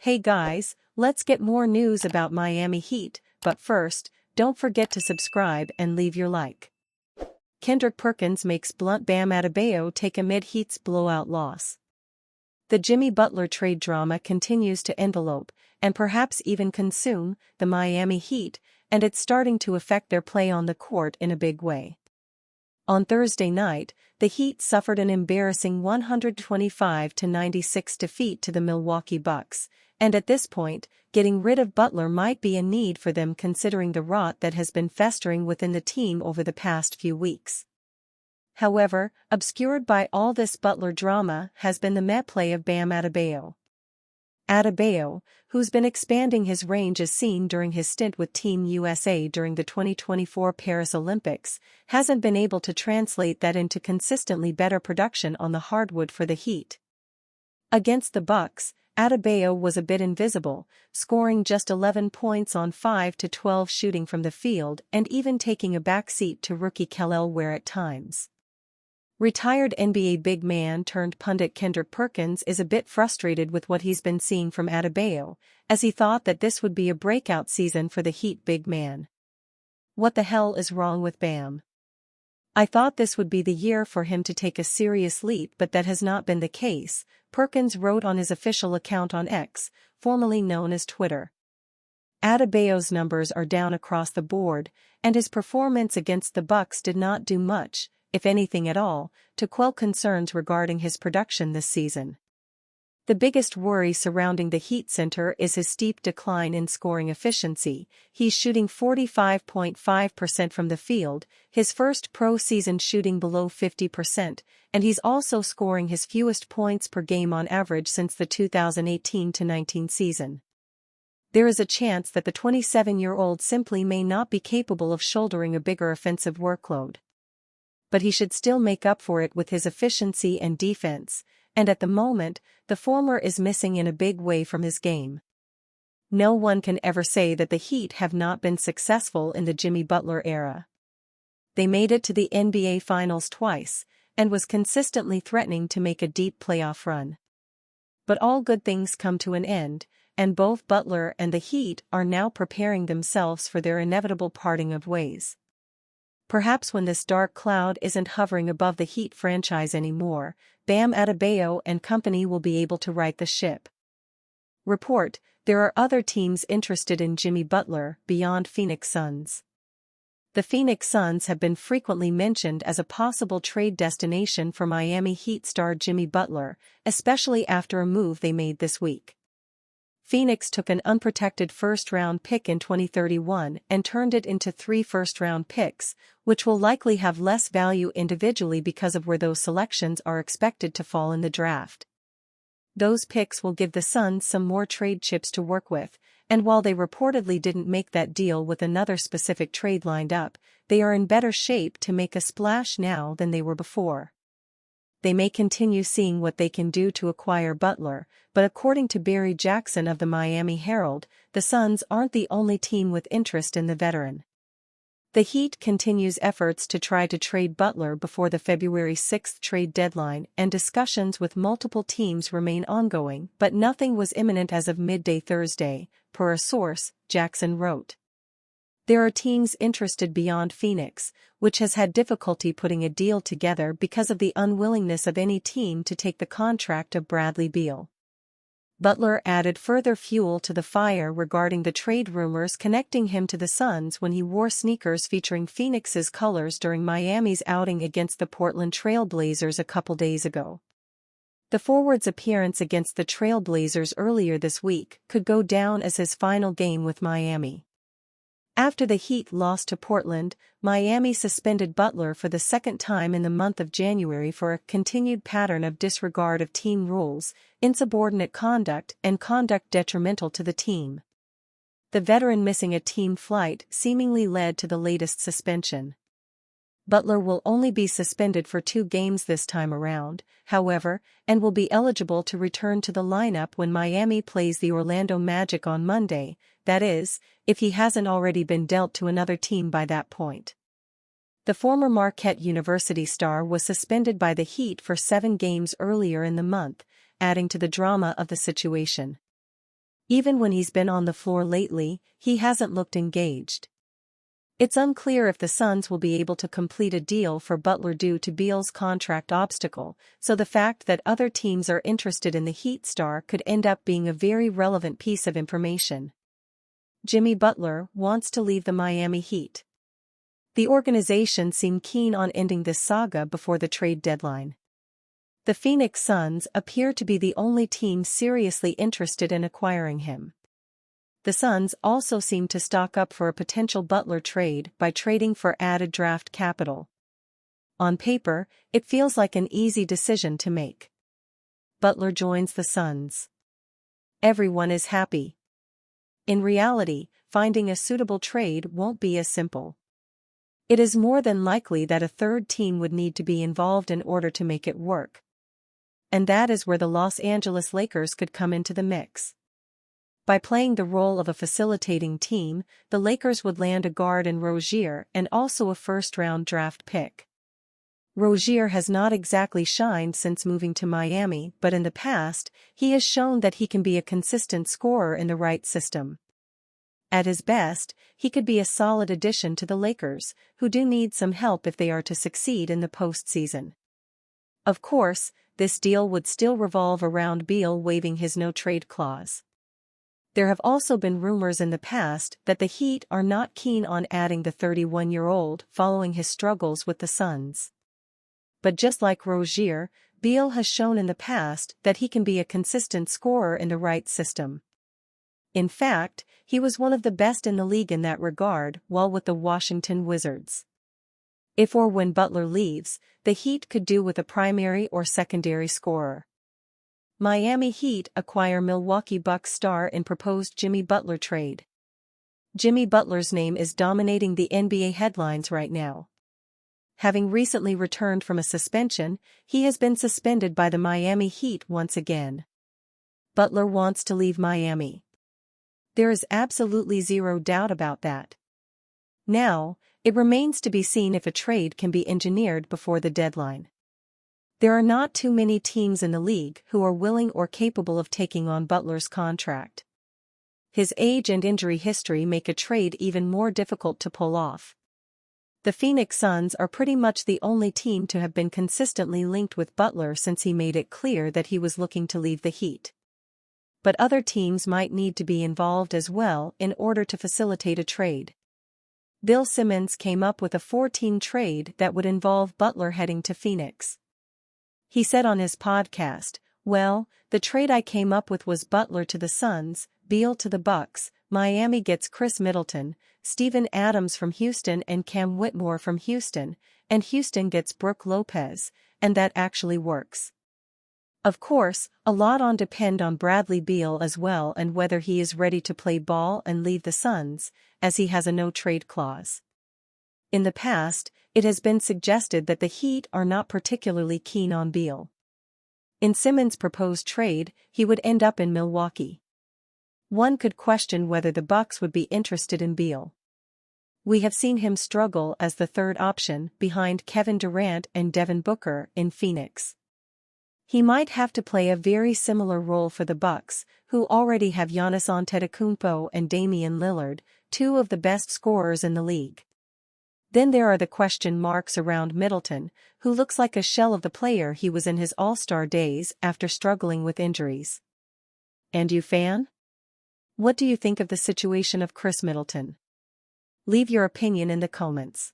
Hey guys, let's get more news about Miami Heat, but first, don't forget to subscribe and leave your like. Kendrick Perkins makes blunt Bam Adebayo take amid Heat's blowout loss. The Jimmy Butler trade drama continues to envelope, and perhaps even consume, the Miami Heat, and it's starting to affect their play on the court in a big way. On Thursday night, the Heat suffered an embarrassing 125-96 defeat to the Milwaukee Bucks, and at this point, getting rid of Butler might be a need for them considering the rot that has been festering within the team over the past few weeks. However, obscured by all this Butler drama has been the Met play of Bam Adebayo. Adebayo, who's been expanding his range as seen during his stint with Team USA during the 2024 Paris Olympics, hasn't been able to translate that into consistently better production on the hardwood for the Heat. Against the Bucks, Adebayo was a bit invisible, scoring just 11 points on 5-12 shooting from the field and even taking a backseat to rookie Kel'el Ware at times. Retired NBA big man turned pundit Kendrick Perkins is a bit frustrated with what he's been seeing from Adebayo, as he thought that this would be a breakout season for the Heat big man. What the hell is wrong with Bam? I thought this would be the year for him to take a serious leap, but that has not been the case, Perkins wrote on his official account on X, formerly known as Twitter. Adebayo's numbers are down across the board, and his performance against the Bucks did not do much, if anything at all, to quell concerns regarding his production this season. The biggest worry surrounding the Heat center is his steep decline in scoring efficiency. He's shooting 45.5% from the field, his first pro season shooting below 50%, and he's also scoring his fewest points per game on average since the 2018-19 season. There is a chance that the 27-year-old simply may not be capable of shouldering a bigger offensive workload. But he should still make up for it with his efficiency and defense, and at the moment, the former is missing in a big way from his game. No one can ever say that the Heat have not been successful in the Jimmy Butler era. They made it to the NBA Finals twice, and was consistently threatening to make a deep playoff run. But all good things come to an end, and both Butler and the Heat are now preparing themselves for their inevitable parting of ways. Perhaps when this dark cloud isn't hovering above the Heat franchise anymore, Bam Adebayo and company will be able to right the ship. Report: there are other teams interested in Jimmy Butler beyond Phoenix Suns. The Phoenix Suns have been frequently mentioned as a possible trade destination for Miami Heat star Jimmy Butler, especially after a move they made this week. Phoenix took an unprotected first-round pick in 2031 and turned it into 3 first-round picks, which will likely have less value individually because of where those selections are expected to fall in the draft. Those picks will give the Suns some more trade chips to work with, and while they reportedly didn't make that deal with another specific trade lined up, they are in better shape to make a splash now than they were before. They may continue seeing what they can do to acquire Butler, but according to Barry Jackson of the Miami Herald, the Suns aren't the only team with interest in the veteran. The Heat continues efforts to try to trade Butler before the February 6 trade deadline, and discussions with multiple teams remain ongoing, but nothing was imminent as of midday Thursday, per a source, Jackson wrote. There are teams interested beyond Phoenix, which has had difficulty putting a deal together because of the unwillingness of any team to take the contract of Bradley Beal. Butler added further fuel to the fire regarding the trade rumors connecting him to the Suns when he wore sneakers featuring Phoenix's colors during Miami's outing against the Portland Trail Blazers a couple days ago. The forward's appearance against the Trail Blazers earlier this week could go down as his final game with Miami. After the Heat lost to Portland, Miami suspended Butler for the second time in the month of January for a continued pattern of disregard of team rules, insubordinate conduct, and conduct detrimental to the team. The veteran missing a team flight seemingly led to the latest suspension. Butler will only be suspended for 2 games this time around, however, and will be eligible to return to the lineup when Miami plays the Orlando Magic on Monday, that is, if he hasn't already been dealt to another team by that point. The former Marquette University star was suspended by the Heat for 7 games earlier in the month, adding to the drama of the situation. Even when he's been on the floor lately, he hasn't looked engaged. It's unclear if the Suns will be able to complete a deal for Butler due to Beal's contract obstacle, so the fact that other teams are interested in the Heat star could end up being a very relevant piece of information. Jimmy Butler wants to leave the Miami Heat. The organization seemed keen on ending this saga before the trade deadline. The Phoenix Suns appear to be the only team seriously interested in acquiring him. The Suns also seem to stock up for a potential Butler trade by trading for added draft capital. On paper, it feels like an easy decision to make. Butler joins the Suns. Everyone is happy. In reality, finding a suitable trade won't be as simple. It is more than likely that a third team would need to be involved in order to make it work. And that is where the Los Angeles Lakers could come into the mix. By playing the role of a facilitating team, the Lakers would land a guard in Rozier and also a first-round draft pick. Rozier has not exactly shined since moving to Miami, but in the past, he has shown that he can be a consistent scorer in the right system. At his best, he could be a solid addition to the Lakers, who do need some help if they are to succeed in the postseason. Of course, this deal would still revolve around Beal waiving his no-trade clause. There have also been rumors in the past that the Heat are not keen on adding the 31-year-old following his struggles with the Suns. But just like Rozier, Beal has shown in the past that he can be a consistent scorer in the right system. In fact, he was one of the best in the league in that regard while with the Washington Wizards. If or when Butler leaves, the Heat could do with a primary or secondary scorer. Miami Heat acquire Milwaukee Bucks star in proposed Jimmy Butler trade. Jimmy Butler's name is dominating the NBA headlines right now. Having recently returned from a suspension, he has been suspended by the Miami Heat once again. Butler wants to leave Miami. There is absolutely zero doubt about that. Now, it remains to be seen if a trade can be engineered before the deadline. There are not too many teams in the league who are willing or capable of taking on Butler's contract. His age and injury history make a trade even more difficult to pull off. The Phoenix Suns are pretty much the only team to have been consistently linked with Butler since he made it clear that he was looking to leave the Heat. But other teams might need to be involved as well in order to facilitate a trade. Bill Simmons came up with a 4-team trade that would involve Butler heading to Phoenix. He said on his podcast, "Well, the trade I came up with was Butler to the Suns, Beal to the Bucks, Miami gets Khris Middleton, Steven Adams from Houston and Cam Whitmore from Houston, and Houston gets Brook Lopez, and that actually works." Of course, a lot depend on Bradley Beal as well and whether he is ready to play ball and leave the Suns, as he has a no-trade clause. In the past, it has been suggested that the Heat are not particularly keen on Beal. In Simmons' proposed trade, he would end up in Milwaukee. One could question whether the Bucks would be interested in Beal. We have seen him struggle as the third option behind Kevin Durant and Devin Booker in Phoenix. He might have to play a very similar role for the Bucks, who already have Giannis Antetokounmpo and Damian Lillard, two of the best scorers in the league. Then there are the question marks around Middleton, who looks like a shell of the player he was in his All-Star days after struggling with injuries. And you, fan? What do you think of the situation of Khris Middleton? Leave your opinion in the comments.